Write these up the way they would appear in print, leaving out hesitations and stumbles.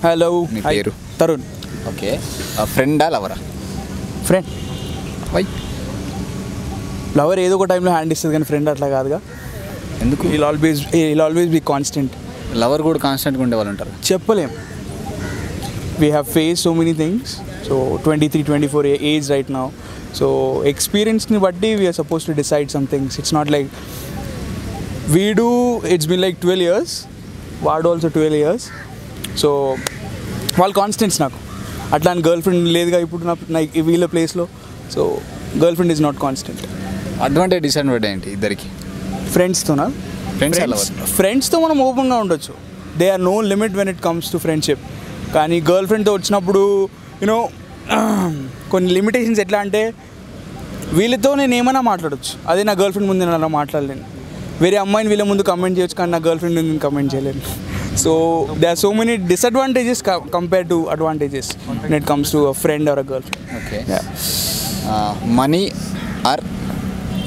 Hello. మీ పేరు? Tarun. Okay. ఫ్రెండా లవరా? Friend. Why? Lover ఏదో ఒక టైంలో హ్యాండ్ ఇస్తుంది కానీ ఫ్రెండ్ అట్లా కాదుగా. ఎందుకు? Will always be constant. Lover కూడా కాన్స్టెంట్గా ఉండేవాళ్ళు ఉంటారు. చెప్పలేం. We have face so many things. So 23-24 age right now. So ఎక్స్పీరియన్స్ని బట్టి we're suppose to decide some things. It's not like వీడు ఇట్స్ బిన్ లైక్ 12 years, వాడు ఆల్సో 12 years. సో వాళ్ళు కాన్స్టెంట్స్ నాకు. అట్లా అని గర్ల్ ఫ్రెండ్ లేదుగా ఇప్పుడు నా వీళ్ళ ప్లేస్లో. So girl friend is not constant. Advantage disadvantage ఏంటి ఇద్దరికి? ఫ్రెండ్స్తోనా? ఫ్రెండ్స్తో మనం ఓపెన్గా ఉండొచ్చు. They are no limit when it comes to friendship. కానీ గర్ల్ ఫ్రెండ్తో వచ్చినప్పుడు యూనో కొన్ని లిమిటేషన్స్. ఎట్లా అంటే వీళ్ళతో నేను ఏమైనా మాట్లాడచ్చు, అదే నా గర్ల్ ఫ్రెండ్ ముందు నేను అలా మాట్లాడలేను. వేరే అమ్మాయిని వీళ్ళ ముందు కమెంట్ చేయొచ్చు కానీ నా గర్ల్ ఫ్రెండ్ నేను కమెంట్ చేయలేను. So they are so many disadvantages compare to advantages when it comes to a friend or a girl friend. Okay. Money or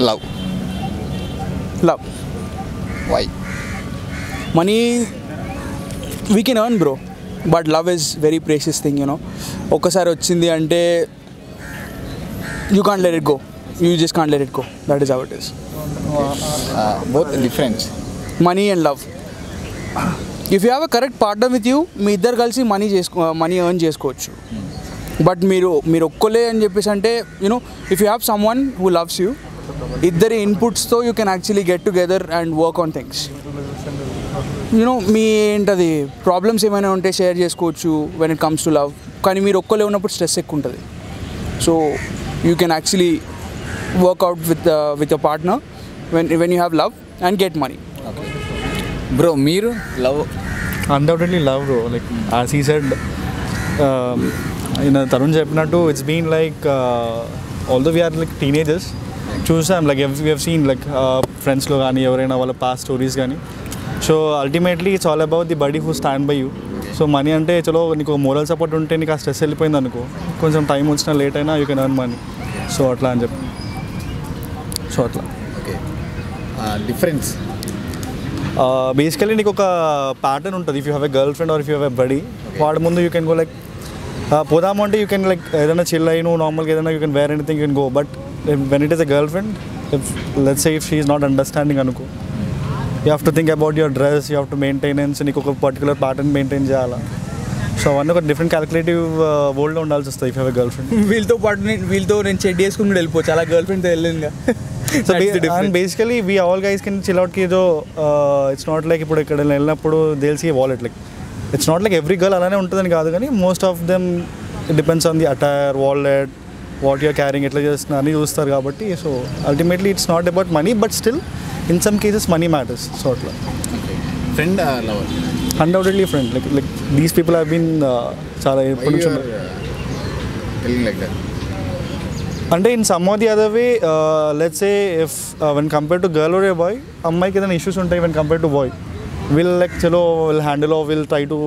love? Love. Why? Money we can earn bro, but love is very precious thing. You know ఒక్కసారి వచ్చింది అంటే you can't let it go. You just can't let it go. That is how it is. Both difference. Money and love. If you have a correct partner with you, మీ ఇద్దరు కలిసి money earn చేసుకోవచ్చు. But మీరు ఒక్కలే అని చెప్పేసి అంటే you know if you have someone who loves you, ఇద్దరి ఇన్పుట్స్తో you can actually get together and work on things. You know మీ ఏంటది ప్రాబ్లమ్స్ ఏమైనా ఉంటే షేర్ చేసుకోవచ్చు when it comes to love. కానీ మీరు ఒక్కలే ఉన్నప్పుడు స్ట్రెస్ ఎక్కువ ఉంటుంది. So you can actually work out with your partner when you have love and get money. Okay. Bro, మీరు love? Undoubtedly love, bro. Like as he said, Tarun చెప్పినట్టు it's been like although we are like teenagers, చూసాం like we have seen like ఫ్రెండ్స్లో కానీ ఎవరైనా వాళ్ళ past stories కానీ. So ultimately it's all about the buddy who stand by you. So money అంటే చలో నీకు మోరల్ సపోర్ట్ ఉంటే నీకు ఆ స్ట్రెస్ వెళ్ళిపోయింది అనుకో, కొంచెం టైం వచ్చినా లేట్ అయినా you can earn money. So అట్లా అని చెప్పి సో అట్లా. డిఫరెన్స్ బేసికలీ నీకు ఒక ప్యాటర్న్ ఉంటుంది. If you have a girlfriend or if you have a buddy, వాడి ముందు యూ కెన్ గో లైక్ పోదాము అంటే యూ కెన్ లైక్ ఏదైనా చిల్ అయ్యి నువ్వు నార్మల్గా ఏదైనా you can wear anything you can go. But when it is a girlfriend, if let's say if she is not understanding అనుకో, you have to think about your dress, you have to maintenance, నీకు ఒక particular pattern maintain చేయాలా. So అవన్నీ ఒక different calculative వరల్డ్లో ఉండాల్సి వస్తుంది if have a girlfriend. వీళ్ళతో నేను చెడ్ చేసుకుని వెళ్ళిపోవచ్చు, అలా గర్ల్ ఫ్రెండ్తో వెళ్ళిందిగా. So and basically we all guys can chill అవుట్కి ఏదో ఇట్స్ నాట్ లైక్ ఇప్పుడు ఇక్కడ వెళ్ళినప్పుడు they'll see wallet. Like it's not like every girl అలానే ఉంటుందని కాదు, కానీ most of them it depends on the attire, wallet, what you're carrying, ఎట్లా చేస్తున్నా అని చూస్తారు కాబట్టి. So ultimately it's not about money, but still in some cases money matters. So అట్లా. Friend lover? Undoubtedly friend. Like these people have been చాలా ఎప్పటి నుంచి like that. అంటే in some or the other way, let's say if when compare to girl or a boy, అమ్మాయికి ఏదైనా issues ఉంటాయి when compare to boy, will like చలో will handle or will try to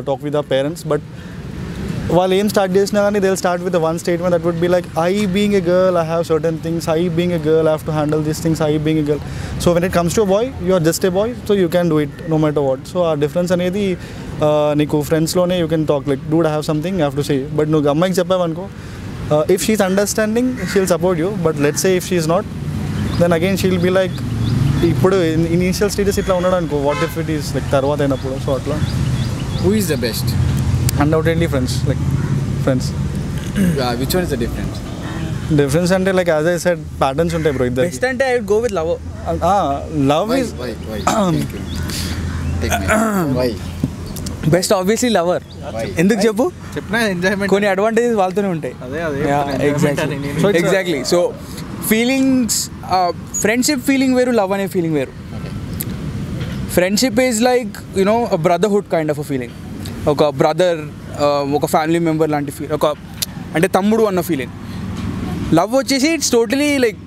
talk with the parents. But వాళ్ళు ఏం start చేసినా కానీ they will start with one statement that would be like, I being a girl I have certain things, I being a girl I have to handle these things, I being a girl. So when it comes to boy, you are just a boy, so you can do it no matter what. So ఆ difference అనేది నీకు ఫ్రెండ్స్లోనే you can talk like, dude I have something I have to say. But నువ్వు అమ్మాయికి చెప్పావనుకో, if she's understanding she'll support you, but let's say if she's not, then again she'll be like ఇప్పుడు initial stages ఇట్లా ఉన్నాడు అనుకో, what if it is like తర్వాత అయినప్పుడు. So అట్లా. Who is the best? Undoubtedly friends. Like friends. Which one is the difference? Difference అంటే like as I said patterns ఉంటాయి bro ఇద్దరు. బెస్ట్ అంటే I would go with love. Love is why best obviously lover. ఎందుకు చెప్పు? కొన్ని advantages వాళ్ళతోనే ఉంటాయి. Exactly. So feelings, friendship feeling వేరు, లవ్ అనే ఫీలింగ్ వేరు. Friendship is like you know a brotherhood kind of a feeling. ఒక బ్రదర్, ఒక ఫ్యామిలీ మెంబర్ లాంటి ఫీల్, ఒక అంటే తమ్ముడు అన్న ఫీలింగ్. లవ్ వచ్చేసి it's totally like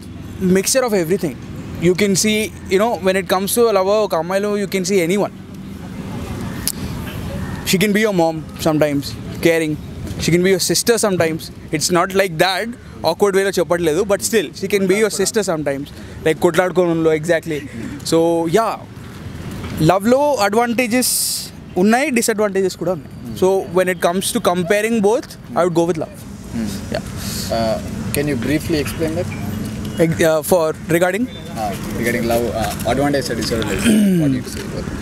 mixture of everything. You can see you know when it comes to love, ఒక అమ్మాయిలో you can see any one. She can be your mom sometimes, caring. She can be your sister sometimes. It's not like that awkward way lo cheppatledu, but still she can be your sister sometimes, like kotladukonlo. Exactly. So yeah, love lo advantages unnai, disadvantages kuda unnai. So when it comes to comparing both I would go with love. Can you briefly explain that? For regarding Love, advantage and disadvantage. What do you say about it?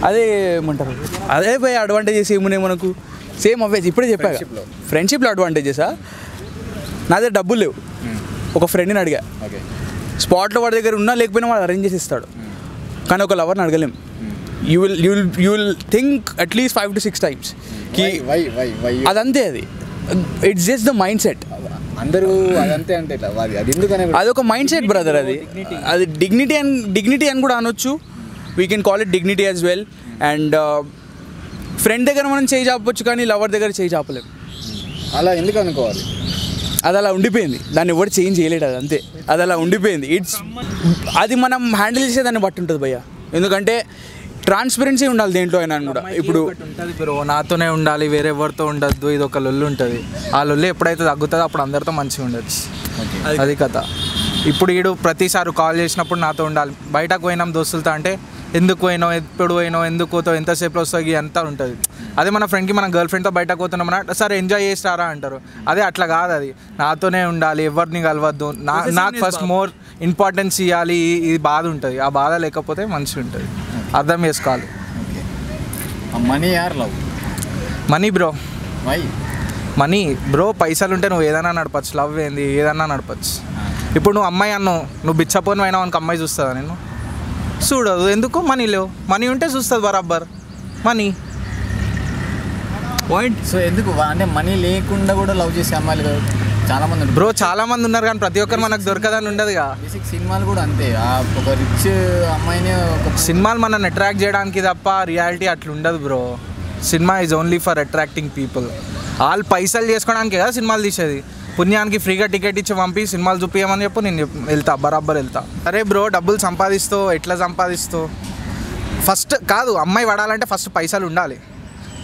అదే ఏమంటారు, అదే పోయి advantages ఏమున్నాయి మనకు, same అవే ఇప్పుడే చెప్పాక. ఫ్రెండ్షిప్లో అడ్వాంటేజెసా, నా దగ్గర డబ్బులు లేవు, ఒక ఫ్రెండ్ని అడిగా, స్పాట్లో వాడి దగ్గర ఉన్నా లేకపోయినా వాడు అరేంజ్ చేసి ఇస్తాడు. కానీ ఒక లవర్ని అడగలేం. You will think at least 5 to 6 times. Why? అదంతే, అది it's just the mind set. అందరూ అదంతే అంటే అది ఎందుకనే అదొక మైండ్ సెట్ బ్రదర్. అది డిగ్నిటీ అని కూడా అనొచ్చు. We can call it dignity as well. And friend దగ్గర మనం చేయి చాపొచ్చు, కానీ లవర్ దగ్గర చేయి చాపలేము. అలా ఎందుకు అనుకోవాలి? అది అలా ఉండిపోయింది, దాన్ని ఎవరు చేంజ్ చేయలేడు. అది అంతే, అది అలా ఉండిపోయింది. అది మనం హ్యాండిల్ చేసేదాన్ని బట్టి ఉంటుంది భయ్య. ఎందుకంటే ట్రాన్స్పరెన్సీ ఉండాలి దేంట్లో అయినా కూడా. ఇప్పుడు ఉంటుంది బ్రో, నాతోనే ఉండాలి, వేరే ఎవరితో ఉండద్దు, ఇది ఒక లొల్లు ఉంటుంది. ఆ లొల్లు ఎప్పుడైతే తగ్గుతుందో అప్పుడు అందరితో మంచిగా ఉండొచ్చు. అది కథ. ఇప్పుడు వీడు ప్రతిసారి కాల్ చేసినప్పుడు నాతో ఉండాలి. బయటకు పోయినాం దోస్తులతో అంటే ఎందుకు పోయినావు, ఎప్పుడు పోయినావు, ఎందుకు పోతావు, ఎంతసేపు వస్తావు, అంతా ఉంటుంది. అదే మన ఫ్రెండ్కి మన గర్ల్ ఫ్రెండ్తో బయటకు పోతున్నామన్నా సరే ఎంజాయ్ చేస్తారా అంటారు. అదే అట్లా కాదు, అది నాతోనే ఉండాలి, ఎవరిని కలవద్దు, నాకు ఫస్ట్ మోర్ ఇంపార్టెన్స్ ఇవ్వాలి. ఇది బాధ ఉంటుంది, ఆ బాధ లేకపోతే మంచిగా ఉంటుంది. అర్థం చేసుకోవాలి. Money or love? Money bro. Why money bro? పైసలు ఉంటే నువ్వు ఏదైనా నడపచ్చు, లవ్ ఏంది ఏదన్నా నడపచ్చు. ఇప్పుడు నువ్వు అమ్మాయి అన్నావు, నువ్వు బిచ్చపోని అయినా మనకు అమ్మాయి చూస్తుందా? నేను చూడదు. ఎందుకు? మనీ లేవు. మనీ ఉంటే చూస్తుంది బరాబర్. Money point. సో ఎందుకు అంటే మనీ లేకుండా కూడా లవ్ చేసే అమ్మాయిలు కదా చాలా మంది బ్రో. చాలా మంది ఉన్నారు, కానీ ప్రతి ఒక్కరు మనకు దొరకదని ఉండదుగా. బేసిక్ సినిమాలు కూడా అంతే, ఒక రిచ్ అమ్మాయిని ఒక సినిమాలు మనల్ని అట్రాక్ట్ చేయడానికి తప్ప రియాలిటీ అట్లా ఉండదు bro. Cinema is only for attracting people. వాళ్ళు పైసలు చేసుకోవడానికి కదా సినిమాలు తీసేది. పుణ్యానికి ఫ్రీగా టికెట్ ఇచ్చి పంపి సినిమాలు చూపించమని చెప్పు, నేను వెళ్తా, బరాబర్ వెళ్తా. అరే బ్రో, డబ్బులు సంపాదిస్తూ ఎట్లా సంపాదిస్తూ? ఫస్ట్ కాదు, అమ్మాయి పడాలంటే ఫస్ట్ పైసలు ఉండాలి.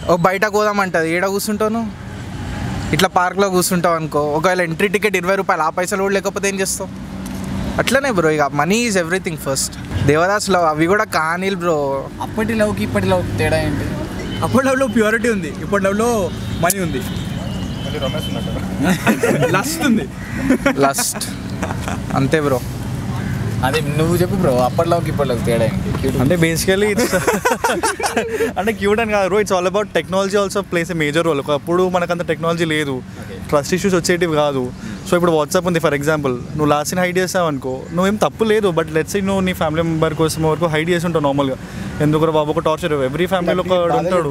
ఓ బయట పోదామంటుంది, ఏడ కూర్చుంటాను, ఇట్లా పార్క్లో కూర్చుంటావు అనుకో, ఒకవేళ ఎంట్రీ టికెట్ 20 రూపాయలు, ఆ పైసలు కూడా లేకపోతే ఏం చేస్తావు? అట్లనే బ్రో, ఇక money is everything first. Devdas love అవి కూడా కానీలు బ్రో. అప్పటి లవ్కి ఇప్పటి లవ్ తేడా ఏంటి? అప్పటి లవ్లో ప్యూరిటీ ఉంది, ఇప్పటి లవ్లో మనీ ఉంది, లస్ట్ ఉంది. లస్ట్ అంతే బ్రో. అదే నువ్వు చెప్పు బ్రో, అప్పటి లవ్కి ఇప్పటి లవ్ తేడా ఏంటి? అంటే బేసికలీ ఇట్స్ అంటే క్యూట్ అని కాదు, it's all about technology also plays a major role. ఒకప్పుడు మనకంత టెక్నాలజీ లేదు, ట్రస్ట్ ఇష్యూస్ వచ్చేటివి కాదు. సో ఇప్పుడు వాట్సాప్ ఉంది ఫర్ ఎగ్జాంపుల్, నువ్వు లాస్ట్ని హైడ్ చేసావు అనుకో, నువ్వేం తప్పు లేదు, బట్ లెట్స్ నువ్వు నీ ఫ్యామిలీ మెంబర్ కోసం వరకు హైడ్ చేసి ఉంటావు నార్మల్గా. ఎందుకు బాబు ఒక టార్చర్, ఎవ్రీ ఫ్యామిలీలో ఒక ఉంటాడు,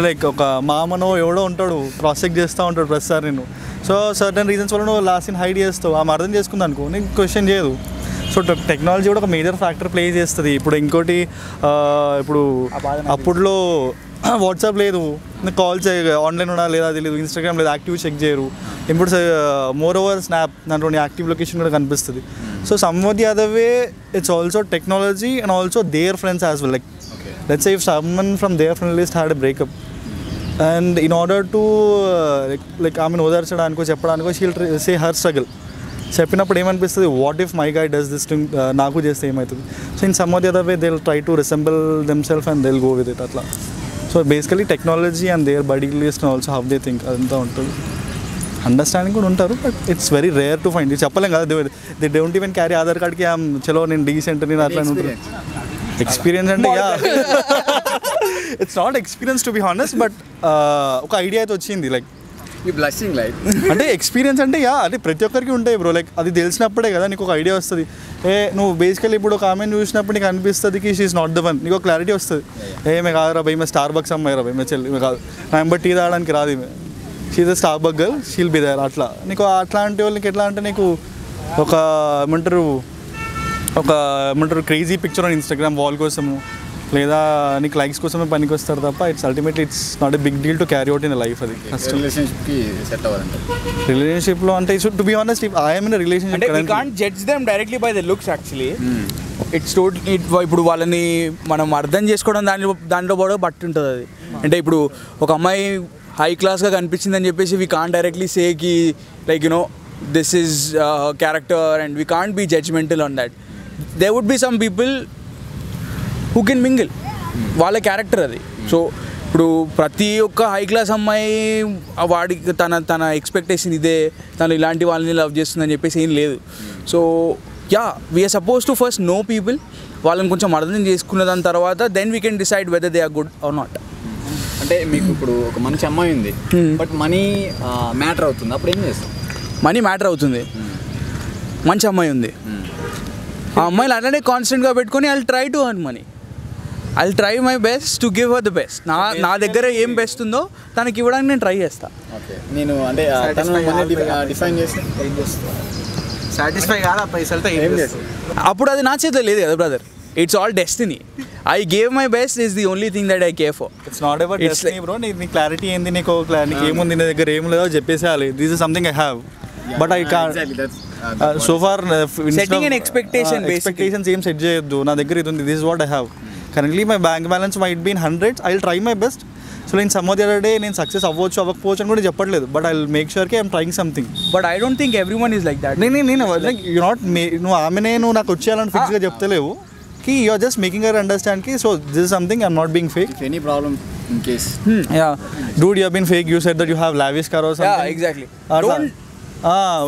లైక్ ఒక మామనో ఎవడో ఉంటాడు, క్రాస్ చెక్ చేస్తూ ఉంటాడు ప్రతిసారి నేను. సో సర్టన్ రీజన్స్ వల్ల నువ్వు లాస్ట్ని హైడ్ చేస్తావు, ఆమె అర్థం చేసుకుంది అనుకో, నీకు క్వశ్చన్ చేయదు. సో టెక్నాలజీ కూడా ఒక మేజర్ ఫ్యాక్టర్ ప్లే చేస్తుంది. ఇప్పుడు ఇంకోటి, ఇప్పుడు అప్పుడులో వాట్సాప్ లేదు, కాల్ ఆన్లైన్ ఉన్నా లేదా తెలియదు, ఇన్స్టాగ్రామ్ లేదు, యాక్టివ్ చెక్ చేయరు. ఇప్పుడు మోర్ ఓవర్ స్నాప్, దాంట్లో యాక్టివ్ లొకేషన్ కూడా కనిపిస్తుంది. So some of the other way it's also technology and also their friends as well. Like let's say if someone from their friend list had a breakup and in order to like ఆమెను ఓదార్చడానికో చెప్పడానికో she'll say her struggle. చెప్పినప్పుడు ఏమనిపిస్తుంది, what if my guy does this thing, నాకు చేస్తే ఏమవుతుంది? So in some of the other way they will try to resemble themself and they will go with it అట్లా. So basically technology and their buddy list also how they think అదంతా ఉంటుంది. Understanding కూడా ఉంటారు, but it's very rare to find. చెప్పలేం కదా, they don't even carry Aadhaar కార్డ్కి చలో నేను డీసెంట్ నేను అట్లా ఉంటుంది. ఎక్స్పీరియన్స్ అంటే it's not experience to be honest, but ఒక ఐడియా అయితే వచ్చింది. లైక్ ఈ బ్లషింగ్ లైట్ అంటే ఎక్స్పీరియన్స్ అంటే అంటే ప్రతి ఒక్కరికి ఉంటాయి బ్రో. లైక్ అది తెలిసినప్పుడే కదా నీకు ఒక ఐడియా వస్తుంది. నువ్వు బేసికలీ ఇప్పుడు ఒక ఆమెను చూసినప్పుడు నీకు అనిపిస్తుంది కి she is not the one, నీకు ఒక క్లారిటీ వస్తుంది. ఏమే కాదురా భయ్, మే స్టార్ బక్స్ అమ్మాయి రా భయ్, మే చెల్లి కాదు, నా బట్ టీ తాగడానికి రాదు, ఈమె she is Starbucks girl, she'll be there. అట్లా నీకు అట్లాంటి వాళ్ళకి ఎట్లా అంటే నీకు ఒక ఏమంటారు crazy picture on Instagram wall కోసము లేదా నీకు లైక్స్ కోసమే పనికి వస్తారు తప్ప it's ultimately it's not a big deal to carry out in life. అది రిలేషన్షిప్కి సెట్ అవ్వాలంటే రిలేషన్షిప్లో అంటే to be honest I am in a relationship. అంటే we can't judge them directly by the looks actually. It's totally ఇప్పుడు వాళ్ళని మనం అర్థం చేసుకోవడం దాంట్లో కూడా బట్టి ఉంటుంది అది. అంటే ఇప్పుడు ఒక అమ్మాయి హై క్లాస్గా కనిపించింది అని చెప్పేసి we can't directly say ki like you know this is her character and we can't be judgmental on that. There would be some people who can mingle, వాళ్ళ క్యారెక్టర్ అది. సో ఇప్పుడు ప్రతి ఒక్క హై క్లాస్ అమ్మాయి వాడికి తన expectation ఇదే, తను ఇలాంటి వాళ్ళని లవ్ చేస్తుందని చెప్పేసి ఏం లేదు. So yeah, we are suppose to first know people, వాళ్ళని కొంచెం అర్థం చేసుకున్న దాని తర్వాత then we can decide whether they are good or not. అంటే మీకు ఇప్పుడు ఒక మంచి అమ్మాయి ఉంది, బట్ మనీ మ్యాటర్ అవుతుంది, అప్పుడు ఏం చేస్తాం? మనీ మ్యాటర్ అవుతుంది. మంచి అమ్మాయి ఉంది, ఆ అమ్మాయిలు అలానే కాన్స్టెంట్గా పెట్టుకొని I try to earn money, I try my best to give her the best. నా దగ్గర ఏం బెస్ట్ ఉందో తనకి ఇవ్వడానికి నేను ట్రై చేస్తా. ఓకే, నేను అంటే డిఫైన్ చేస్తే ఏం చేస్తాను? సాటిస్ఫై కాదా పైసలతో ఏం చేస్తాను? అప్పుడు అది నా చేతిలో లేదు కదా brother, it's all destiny. I gave my best is the only thing that I care for. It's not about destiny bro. నీ క్లారిటీ ఏంది, నీకు ఏముంది నీ దగ్గర, ఏం లేదో చెప్పేసేయాలి. This is something I have, but I can't. So far setting an expectation, expectations ఏం సెట్ చేయొద్దు. నా దగ్గర ఇది ఉంది, this is what I have. Currently my bank balance might be in hundreds. I will try my best. So నేను some of the other day నేను success అవ్వచ్చు అవ్వకపోవచ్చు అని కూడా చెప్పట్లేదు, but I will make sure కి I'm trying something. But I don't think everyone is like that. నేను like you not నువ్వు ఆమెనే నువ్వు నాకు వచ్చేయాలని ఫిక్స్గా చెప్తలేవు కి you are just making her understand కి so this is something I'm not being fake. Any problem in case dude you have been fake, you said that you have lavish car or something. Exactly.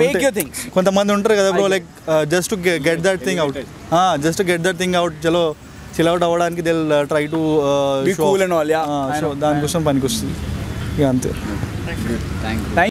Fake your things. కొంతమంది ఉంటారు కదా bro, like just to get that thing out, just to get that thing out, చలో chill out అవ్వడానికి they will try to be cool and all. Yeah, దానికోసం పనికి వస్తుంది ఇక అంతే. Thank you.